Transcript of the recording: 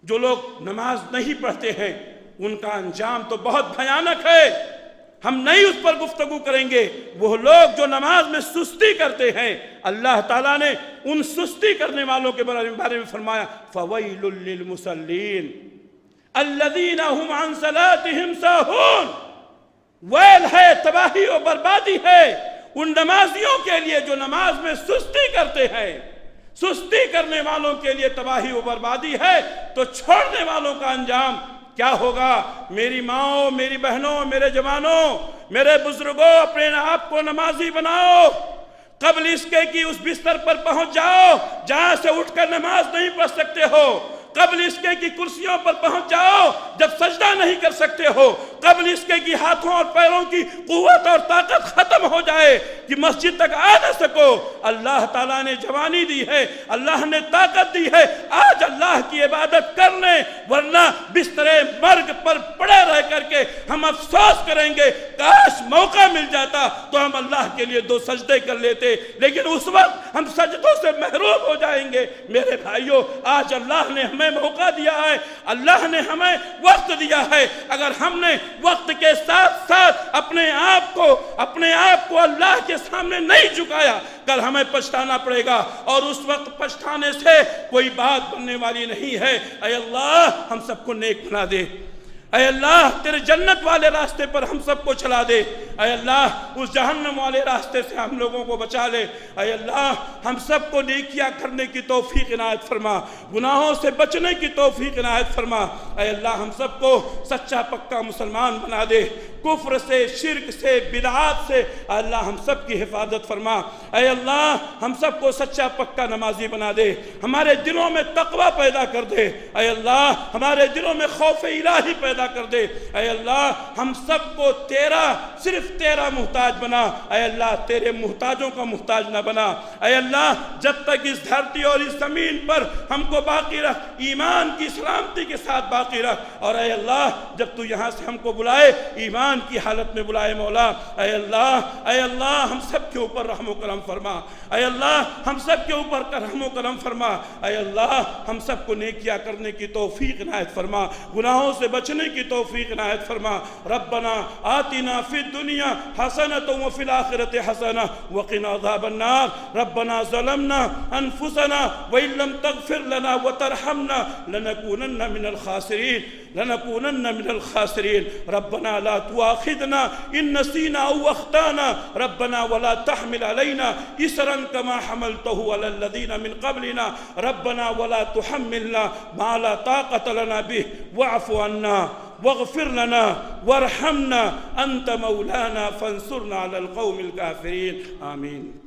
جو لوگ نماز نہیں پڑھتے ہیں ان کا انجام تو بہت بھیانک ہے، ہم نہیں اس پر گفتگو کریں گے۔ وہ لوگ جو نماز میں سستی کرتے ہیں، اللہ تعالیٰ نے ان سستی کرنے والوں کے بارے میں فرمایا فَوَيْلٌ لِّلْمُصَلِّينَ الَّذِينَ هُمْ عَنْ صَلَاتِهِمْ سَاهُونَ، ویل ہے، تباہی و بربادی ہے ان نمازیوں کے لیے جو نماز میں سستی کرتے ہیں۔ سستی کرنے والوں کے لیے تباہی و بربادی ہے، تو چھوڑنے والوں کا انجام کیا ہوگا؟ میری ماؤں، میری بہنوں، میرے جوانوں، میرے بزرگوں، اپنے آپ کو نمازی بناؤ، قبل اس کے کہ اس بستر پر پہنچ جاؤ جہاں سے اٹھ کر نماز نہیں پڑھ سکتے ہو، قبل اس کے کہ کرسیوں پر پہنچ جاؤ جب سجدہ نہیں کر سکتے ہو، قبل اس کے کہ ہاتھوں اور پیروں کی قوت اور طاقت ختم ہو جائے کہ مسجد تک آ نہ سکو۔ اللہ تعالیٰ نے جوانی دی ہے، اللہ نے طاقت دی ہے، آج اللہ کی عبادت کر لیں، ورنہ بستر مرگ پر پڑے رہ کر کے ہم افسوس کریں گے کاش موقع مل جاتا تو ہم اللہ کے لیے 2 سجدے کر لیتے، لیکن اس وقت ہم سجدوں سے محروم ہو جائیں گے۔ میرے بھائیوں، آج اللہ نے ہمیں موقع دیا ہے، اللہ نے ہمیں وقت دیا ہے، اگر ہم نے وقت کے ساتھ ساتھ اپنے آپ کو اللہ کے سامنے نہیں جھکایا، کل ہمیں پچھتانا پڑے گا، اور اس وقت پچھتانے سے کوئی بات بننے والی نہیں ہے۔ اے اللہ ہم سب کو نیک بنا دے، اے اللہ تیرے جنت والے راستے پر ہم سب کو چلا دے، اے اللہ اس جہنم والے راستے سے ہم لوگوں کو بچا لے، اے اللہ ہم سب کو نیکیاں کرنے کی توفیق عنایت فرما، گناہوں سے بچنے کی توفیق عنایت فرما، اے اللہ ہم سب کو سچا پکا مسلمان بنا دے، کفر سے، شرک سے، بدعات سے اللہ ہم سب کی حفاظت فرما، اے اللہ ہم سب کو سچا پکا نمازی بنا دے، ہمارے دلوں میں تقوی پیدا کر دے، اے اللہ ہمارے دلوں میں خوف الہی پیدا کر دے، اے اللہ ہم سب کو صرف تیرا محتاج بنا، اے اللہ تیرے محتاجوں کا محتاج نہ بنا، اے اللہ جب تک اس دھرتی اور اس زمین پر ہم کو باقی رکھ، ایمان کی سلامتی کے ساتھ باقی رکھ، اور اے اللہ جب تو یہاں سے ہم کو بلائے ایمان کی حالت میں بلائے مولا، اے اللہ ہم سب کے اوپر رحم و کرم فرما، اے اللہ ہم سب کے اوپر رحم و کرم فرما، اے اللہ ہم سب کو نیکیاں کرنے کی توفیق عنایت فرما، گناہوں سے بچنے کی توفیق عنایت فرما۔ ربنا آتنا فی الدنیا حسنۃ وفی الآخرۃ حسنۃ وقنا عذاب النار۔ ربنا ظلمنا انفسنا وان لم تغفر لنا وترحمنا لنكونن من الخاسرین۔ ربنا لا تؤاخذنا ان نسینا او اخطانا، ربنا ولا تحمل علينا اسرا كما حملته على الذين من قبلنا، ربنا ولا تحملنا ما لا طاقة لنا به، واعف عنا واغفر لنا وارحمنا انت مولانا فانصرنا على القوم الكافرين، آمین۔